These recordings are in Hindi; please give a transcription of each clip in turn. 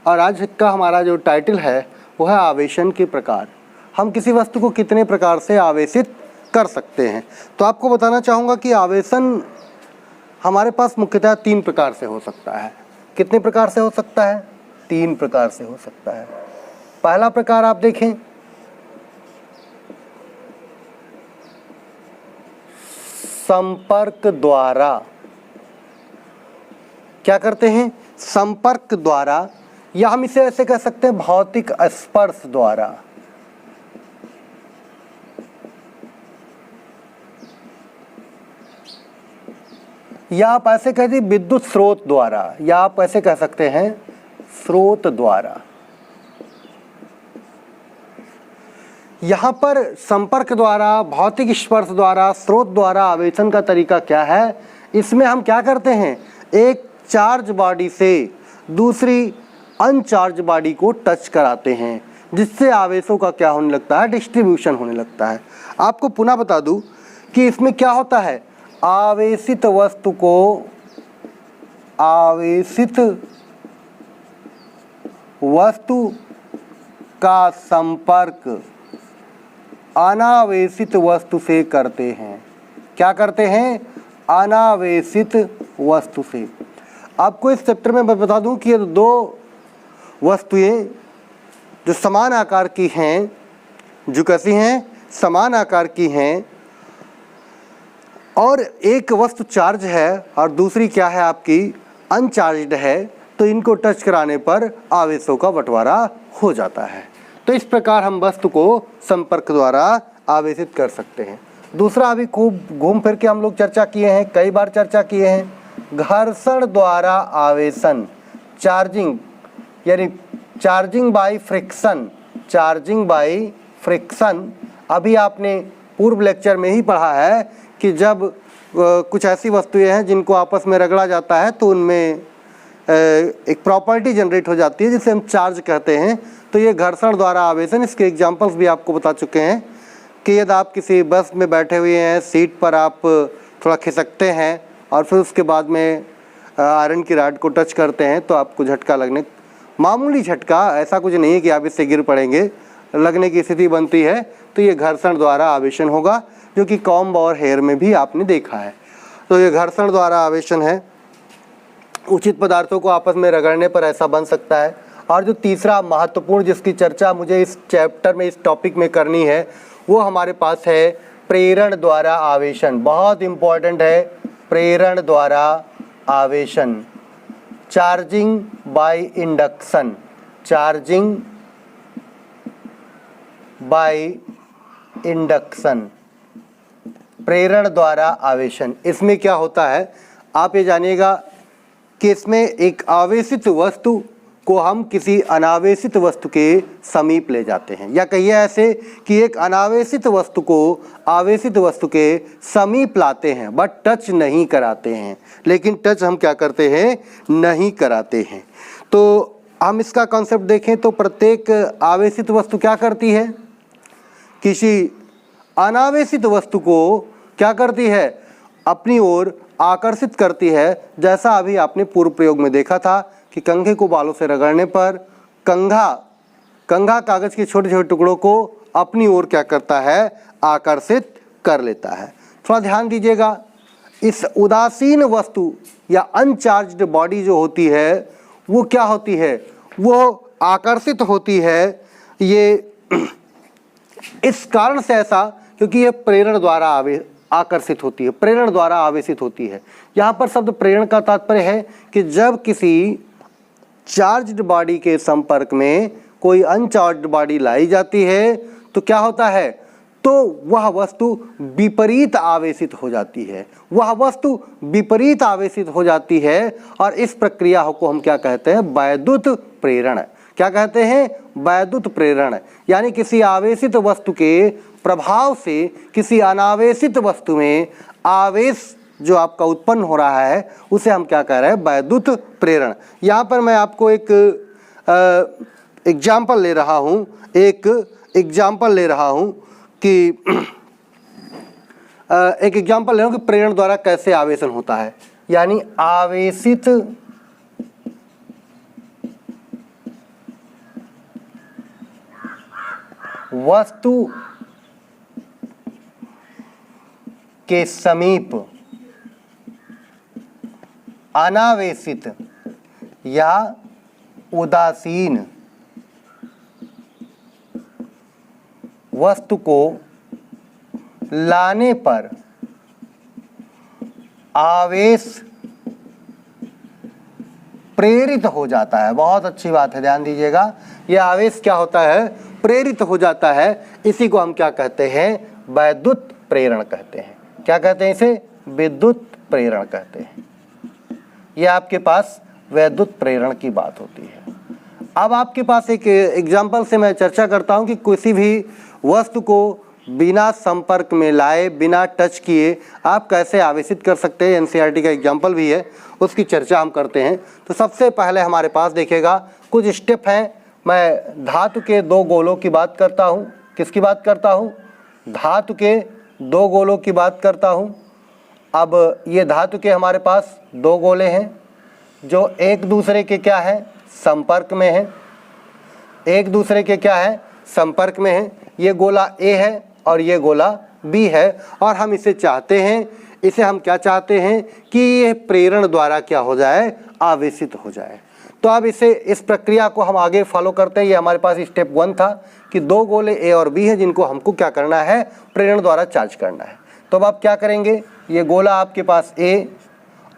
और आज का हमारा जो टाइटल है वो है आवेशन के प्रकार। हम किसी वस्तु को कितने प्रकार से आवेशित कर सकते हैं। तो आपको बताना चाहूँगा कि आवेशन हमारे पास मुख्यतः 3 प्रकार से हो सकता है। कितने प्रकार से हो सकता है? 3 प्रकार से हो सकता है। पहला प्रकार आप देखें, संपर्क द्वारा। क्या करते हैं? संपर्क द्वारा, या हम इसे ऐसे कह सकते हैं भौतिक स्पर्श द्वारा। या आप ऐसे कह दी विद्युत स्रोत द्वारा, या आप ऐसे कह सकते हैं स्रोत द्वारा। यहाँ पर संपर्क द्वारा, भौतिक स्पर्श द्वारा, स्रोत द्वारा आवेशन का तरीका क्या है? इसमें हम क्या करते हैं, एक चार्ज बॉडी से दूसरी अनचार्ज बॉडी को टच कराते हैं, जिससे आवेशों का क्या होने लगता है? डिस्ट्रीब्यूशन होने लगता है। आपको पुनः बता दूं कि इसमें क्या होता है, आवेशित वस्तु को आवेशित वस्तु का संपर्क अनावेशित वस्तु से करते हैं। क्या करते हैं? अनावेशित वस्तु से। आपको इस चैप्टर में मैं बता दूं कि ये 2 वस्तुएं जो समान आकार की हैं, जो कैसी हैं? समान आकार की हैं, और एक वस्तु चार्ज है और दूसरी क्या है आपकी? अनचार्ज्ड है। तो इनको टच कराने पर आवेशों का बंटवारा हो जाता है। तो इस प्रकार हम वस्तु को संपर्क द्वारा आवेशित कर सकते हैं। दूसरा अभी खूब घूम फिर के हम लोग चर्चा किए हैं, कई बार चर्चा किए हैं, घर्षण द्वारा आवेशन, चार्जिंग, यानी charging by friction. Charging by friction अभी आपने पूर्व लेक्चर में ही पढ़ा है कि जब कुछ ऐसी वस्तुएं हैं जिनको आपस में रगड़ा जाता है तो उनमें एक प्रॉपर्टी जनरेट हो जाती है जिसे हम चार्ज कहते हैं। तो ये घर्षण द्वारा आवेशन, इसके एग्जांपल्स भी आपको बता चुके हैं कि यदि आप किसी बस में बैठे हुए हैं, सीट पर आप थोड़ा खिसकते हैं और फिर उसके बाद में आयरन की रॉड को टच करते हैं तो आपको झटका लगने, मामूली झटका, ऐसा कुछ नहीं है कि आप इससे गिर पड़ेंगे, लगने की स्थिति बनती है, तो ये घर्षण द्वारा आवेशन होगा, जो कि कॉम्ब और हेयर में भी आपने देखा है। तो ये घर्षण द्वारा आवेशन है। उचित पदार्थों को आपस में रगड़ने पर ऐसा बन सकता है। और जो तीसरा महत्वपूर्ण जिसकी चर्चा मुझे इस चैप्टर में, इस टॉपिक में करनी है, वो हमारे पास है प्रेरण द्वारा आवेशन। बहुत इम्पॉर्टेंट है प्रेरण द्वारा आवेशन, charging by induction. Charging by induction, प्रेरण द्वारा आवेशन। इसमें क्या होता है आप ये जानिएगा कि इसमें एक आवेशित वस्तु को हम किसी अनावेशित वस्तु के समीप ले जाते हैं, या कहिए ऐसे कि एक अनावेशित वस्तु को आवेशित वस्तु के समीप लाते हैं, बट टच नहीं कराते हैं। लेकिन टच हम क्या करते हैं? नहीं कराते हैं। तो हम इसका कॉन्सेप्ट देखें तो प्रत्येक आवेशित वस्तु क्या करती है? किसी अनावेशित वस्तु को क्या करती है? अपनी ओर आकर्षित करती है। जैसा अभी आपने पूर्व प्रयोग में देखा था कि कंघे को बालों से रगड़ने पर कंघा कागज के छोटे छोटे टुकड़ों को अपनी ओर क्या करता है? आकर्षित कर लेता है। थोड़ा ध्यान दीजिएगा, इस उदासीन वस्तु या अनचार्ज्ड बॉडी जो होती है वो क्या होती है? वो आकर्षित होती है। ये इस कारण से ऐसा क्योंकि ये प्रेरण द्वारा आकर्षित होती है, प्रेरण द्वारा आवेशित होती है। यहाँ पर शब्द प्रेरण का तात्पर्य है कि जब किसी चार्ज्ड बॉडी के संपर्क में कोई अनचार्ज्ड बॉडी लाई जाती है तो क्या होता है? तो वह वस्तु विपरीत आवेशित हो जाती है। वह वस्तु विपरीत आवेशित हो जाती है और इस प्रक्रिया को हम क्या कहते हैं? वैद्युत प्रेरण। क्या कहते हैं? वैद्युत प्रेरण। यानी किसी आवेशित वस्तु के प्रभाव से किसी अनावेशित वस्तु में आवेश जो आपका उत्पन्न हो रहा है उसे हम क्या कह रहे हैं? वैद्युत प्रेरण। यहाँ पर मैं आपको एक एग्जाम्पल ले रहा हूँ कि प्रेरण द्वारा कैसे आवेशन होता है। यानी आवेशित वस्तु के समीप अनावेशित या उदासीन वस्तु को लाने पर आवेश प्रेरित हो जाता है। बहुत अच्छी बात है, ध्यान दीजिएगा। यह आवेश क्या होता है? प्रेरित हो जाता है। इसी को हम क्या कहते हैं? वैद्युत प्रेरण कहते हैं। क्या कहते हैं इसे? विद्युत प्रेरण कहते हैं। यह आपके पास वैद्युत प्रेरण की बात होती है। अब आपके पास एक एग्जाम्पल से मैं चर्चा करता हूं कि किसी भी वस्तु को बिना संपर्क में लाए, बिना टच किए आप कैसे आवेशित कर सकते हैं। एनसीईआरटी का एग्जाम्पल भी है, उसकी चर्चा हम करते हैं। तो सबसे पहले हमारे पास देखिएगा कुछ स्टेप हैं। मैं धातु के दो गोलों की बात करता हूं। किसकी बात करता हूं? धातु के दो गोलों की बात करता हूं। अब ये धातु के हमारे पास दो गोले हैं जो एक दूसरे के क्या है? संपर्क में हैं। एक दूसरे के क्या है? संपर्क में हैं। ये गोला ए है और ये गोला बी है, और हम इसे चाहते हैं, इसे हम क्या चाहते हैं कि ये प्रेरण द्वारा क्या हो जाए? आवेशित हो जाए। तो अब इस प्रक्रिया को हम आगे फॉलो करते हैं। ये हमारे पास स्टेप 1 था कि दो गोले ए और बी हैं जिनको हमको क्या करना है? प्रेरण द्वारा चार्ज करना है। तो अब आप क्या करेंगे? ये गोला आपके पास ए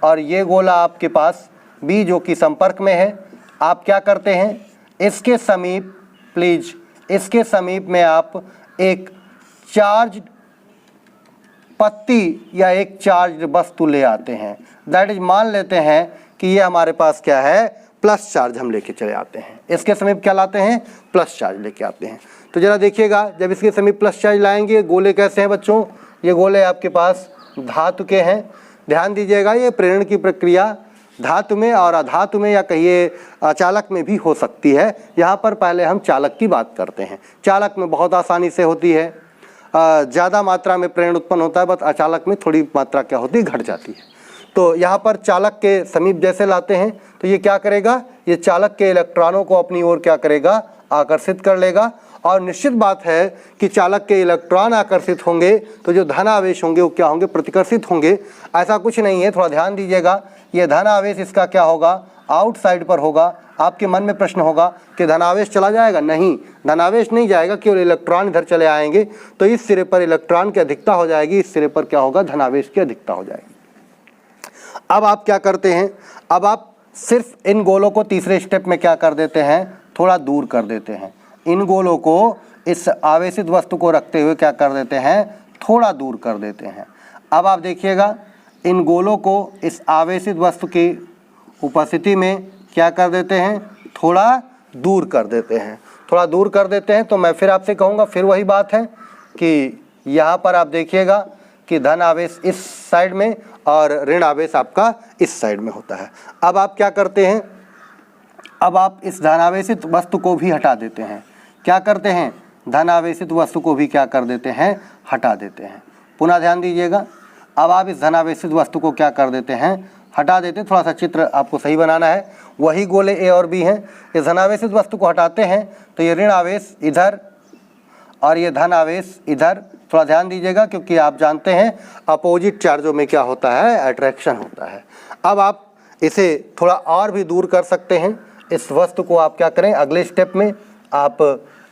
और ये गोला आपके पास बी जो कि संपर्क में है, आप क्या करते हैं? इसके समीप, प्लीज इसके समीप में आप एक चार्ज पत्ती या एक चार्ज वस्तु ले आते हैं। दैट इज, मान लेते हैं कि ये हमारे पास क्या है? प्लस चार्ज हम लेके चले आते हैं। इसके समीप क्या लाते हैं? प्लस चार्ज लेके आते हैं। तो जरा देखिएगा, जब इसके समीप प्लस चार्ज लाएंगे, गोले कैसे हैं बच्चों? ये गोले आपके पास धातु के हैं। ध्यान दीजिएगा, ये प्रेरण की प्रक्रिया धातु में और अधातु में या कहिए चालक में भी हो सकती है। यहाँ पर पहले हम चालक की बात करते हैं। चालक में बहुत आसानी से होती है, ज़्यादा मात्रा में प्रेरण उत्पन्न होता है, बस अचालक में थोड़ी मात्रा क्या होती है? घट जाती है। तो यहाँ पर चालक के समीप जैसे लाते हैं तो ये क्या करेगा? ये चालक के इलेक्ट्रॉनों को अपनी ओर क्या करेगा? आकर्षित कर लेगा। और निश्चित बात है कि चालक के इलेक्ट्रॉन आकर्षित होंगे तो जो धन आवेश होंगे वो क्या होंगे? प्रतिकर्षित होंगे। ऐसा कुछ नहीं है, थोड़ा ध्यान दीजिएगा। ये धन आवेश इसका क्या होगा? आउटसाइड पर होगा। आपके मन में प्रश्न होगा कि धनावेश चला जाएगा? नहीं, धनावेश नहीं जाएगा, केवल इलेक्ट्रॉन इधर चले आएंगे। तो इस सिरे पर इलेक्ट्रॉन की अधिकता हो जाएगी, इस सिरे पर क्या होगा? धनावेश की अधिकता हो जाएगी। अब आप क्या करते हैं? अब आप सिर्फ इन गोलों को तीसरे स्टेप में क्या कर देते हैं? थोड़ा दूर कर देते हैं। इन गोलों को इस आवेशित वस्तु को रखते हुए क्या कर देते हैं? थोड़ा दूर कर देते हैं। अब आप देखिएगा, इन गोलों को इस आवेशित वस्तु की उपस्थिति में क्या कर देते हैं? थोड़ा दूर कर देते हैं। थोड़ा दूर कर देते हैं। तो मैं फिर आपसे कहूँगा, फिर वही बात है कि यहाँ पर आप देखिएगा कि धन आवेश इस साइड में और ऋण आवेश आपका इस साइड में होता है। अब आप क्या करते हैं? अब आप इस धनावेशित वस्तु को भी हटा देते हैं। क्या करते हैं? धनावेशित वस्तु को भी क्या कर देते हैं? हटा देते हैं। पुनः ध्यान दीजिएगा, अब आप इस धनावेशित वस्तु को क्या कर देते हैं? हटा देते हैं। थोड़ा सा चित्र आपको सही बनाना है। वही गोले ए और बी हैं। इस धनावेशित वस्तु को हटाते हैं तो ये ऋण आवेश इधर और ये धन आवेश इधर। थोड़ा ध्यान दीजिएगा, क्योंकि आप जानते हैं अपोजिट चार्जों में क्या होता है? अट्रैक्शन होता है। अब आप इसे थोड़ा और भी दूर कर सकते हैं। इस वस्तु को आप क्या करें? अगले स्टेप में आप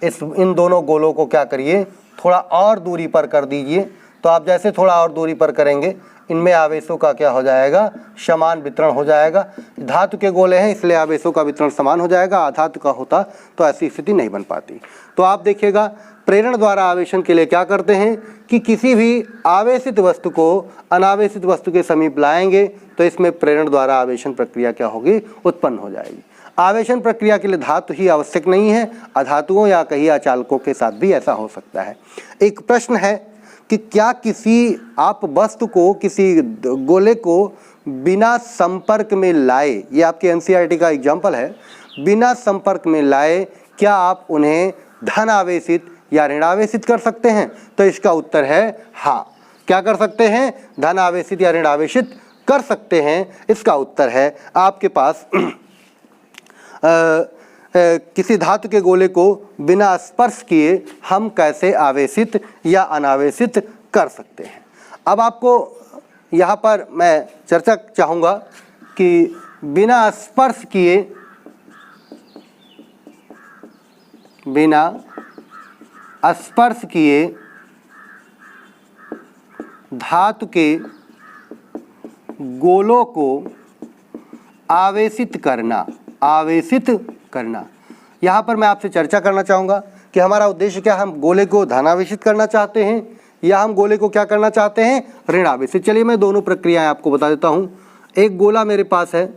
इन दोनों गोलों को क्या करिए? थोड़ा और दूरी पर कर दीजिए। तो आप जैसे थोड़ा और दूरी पर करेंगे, इनमें आवेशों का क्या हो जाएगा? समान वितरण हो जाएगा। धातु के गोले हैं इसलिए आवेशों का वितरण समान हो जाएगा। अधातु का होता तो ऐसी स्थिति नहीं बन पाती। तो आप देखिएगा, प्रेरण द्वारा आवेशन के लिए क्या करते हैं कि किसी भी आवेशित वस्तु को अनावेशित वस्तु के समीप लाएंगे तो इसमें प्रेरण द्वारा आवेशन प्रक्रिया क्या होगी? उत्पन्न हो जाएगी। आवेशन प्रक्रिया के लिए धातु ही आवश्यक नहीं है, अधातुओं या कहीं अचालकों के साथ भी ऐसा हो सकता है। एक प्रश्न है कि क्या किसी आप वस्तु को, किसी गोले को बिना संपर्क में लाए, ये आपके एनसीईआरटी का एग्जाम्पल है, बिना संपर्क में लाए क्या आप उन्हें धन आवेशित या ऋण आवेशित कर सकते हैं? तो इसका उत्तर है हाँ। क्या कर सकते हैं? धन आवेशित या ऋण आवेशित कर सकते हैं। इसका उत्तर है आपके पास किसी धातु के गोले को बिना स्पर्श किए हम कैसे आवेशित या अनावेशित कर सकते हैं। अब आपको यहाँ पर मैं चर्चा चाहूँगा कि बिना स्पर्श किए धातु के गोलों को आवेशित करना। यहाँ पर मैं आपसे चर्चा करना चाहूँगा कि हमारा उद्देश्य क्या है, हम गोले को धनावेशित करना चाहते हैं या हम गोले को क्या करना चाहते हैं, ऋण आवेशित। चलिए मैं दोनों प्रक्रियाएं आपको बता देता हूँ। एक गोला मेरे पास है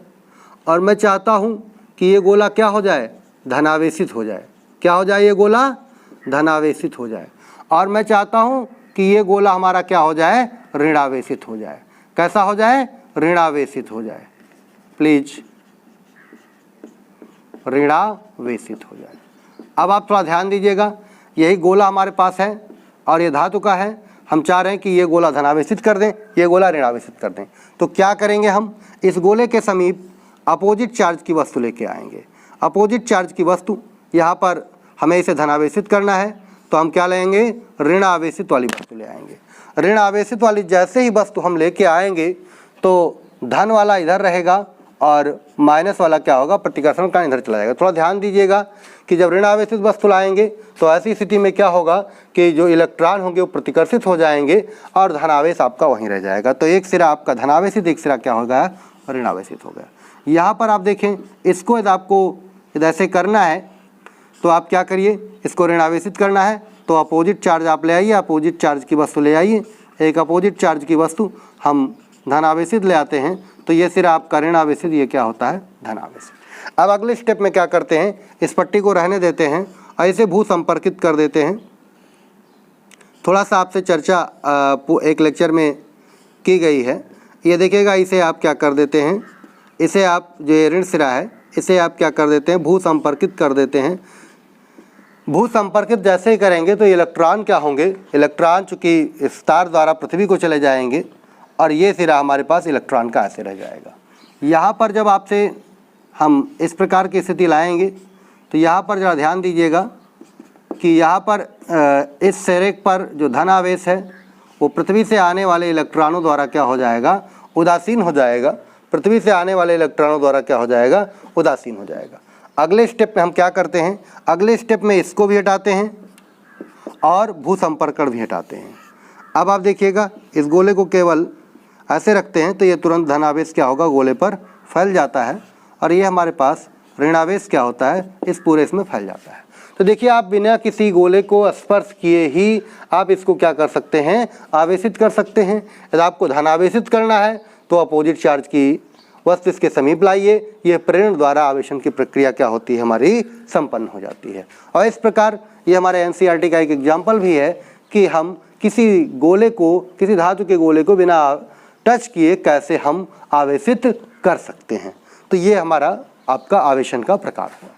और मैं चाहता हूँ कि ये गोला क्या हो जाए, धनावेशित हो जाए। क्या हो जाए, ये गोला धनावेशित हो जाए। और मैं चाहता हूँ कि ये गोला हमारा क्या हो जाए, ऋणावेशित हो जाए। कैसा हो जाए, ऋणावेशित हो जाए। प्लीज ऋणावेशित हो जाए। अब आप थोड़ा ध्यान दीजिएगा, यही गोला हमारे पास है और ये धातु का है। हम चाह रहे हैं कि ये गोला धनावेशित कर दें, ये गोला ऋणावेशित कर दें। तो क्या करेंगे, हम इस गोले के समीप अपोजिट चार्ज की वस्तु लेके आएंगे। अपोजिट चार्ज की वस्तु, यहाँ पर हमें इसे धनावेशित करना है तो हम क्या लेंगे, ऋण आवेशित वाली वस्तु ले आएंगे। ऋण आवेशित वाली जैसे ही वस्तु हम लेके आएंगे तो धन वाला इधर रहेगा और माइनस वाला क्या होगा, प्रतिकर्षण का इधर चला जाएगा। थोड़ा ध्यान दीजिएगा कि जब ऋण आवेशित वस्तु लाएंगे तो ऐसी स्थिति में क्या होगा कि जो इलेक्ट्रॉन होंगे वो प्रतिकर्षित हो जाएंगे और धनावेश आपका वहीं रह जाएगा। तो एक सिरा आपका धनावेशित, एक सिरा क्या हो गया, ऋण आवेशित हो गया। यहाँ पर आप देखें, इसको यदि आपको ऐसे करना है तो आप क्या करिए, इसको ऋण आवेशित करना है तो अपोजिट चार्ज आप ले आइए, अपोजिट चार्ज की वस्तु ले आइए। एक अपोजिट चार्ज की वस्तु हम धनावेशित ले आते हैं तो ये सिरा आपका ऋण आवेशित, ये क्या होता है, धनावेशित। अब अगले स्टेप में क्या करते हैं, इस पट्टी को रहने देते हैं और इसे भू संपर्कित कर देते हैं। थोड़ा सा आपसे चर्चा एक लेक्चर में की गई है, ये देखिएगा। इसे आप क्या कर देते हैं, इसे आप जो ये ऋण सिरा है इसे आप क्या कर देते हैं, भू संपर्कित कर देते हैं। भू संपर्कित जैसे ही करेंगे तो इलेक्ट्रॉन क्या होंगे, इलेक्ट्रॉन चूँकि इस तार द्वारा पृथ्वी को चले जाएंगे और ये सिरा हमारे पास इलेक्ट्रॉन का ऐसे रह जाएगा। यहाँ पर जब आपसे हम इस प्रकार की स्थिति लाएंगे तो यहाँ पर जरा ध्यान दीजिएगा कि यहाँ पर इस सिरे पर जो धन आवेश है वो पृथ्वी से आने वाले इलेक्ट्रॉनों द्वारा क्या हो जाएगा, उदासीन हो जाएगा। पृथ्वी से आने वाले इलेक्ट्रॉनों द्वारा क्या हो जाएगा, उदासीन हो जाएगा। अगले स्टेप में हम क्या करते हैं, अगले स्टेप में इसको भी हटाते हैं और भू संपर्कण भी हटाते हैं। अब आप देखिएगा, इस गोले को केवल ऐसे रखते हैं तो ये तुरंत धनावेश क्या होगा, गोले पर फैल जाता है और ये हमारे पास ऋणावेश क्या होता है, इस पूरे इसमें फैल जाता है। तो देखिए, आप बिना किसी गोले को स्पर्श किए ही आप इसको क्या कर सकते हैं, आवेशित कर सकते हैं। यदि आपको धनावेशित करना है तो अपोजिट चार्ज की वस्तु इसके समीप लाइए, ये प्रेरण द्वारा आवेशन की प्रक्रिया क्या होती है, हमारी संपन्न हो जाती है। और इस प्रकार ये हमारे एनसीईआरटी का एक एग्जाम्पल भी है कि हम किसी गोले को, किसी धातु के गोले को बिना टच किए कैसे हम आवेशित कर सकते हैं। तो ये हमारा आपका आवेशन का प्रकार है।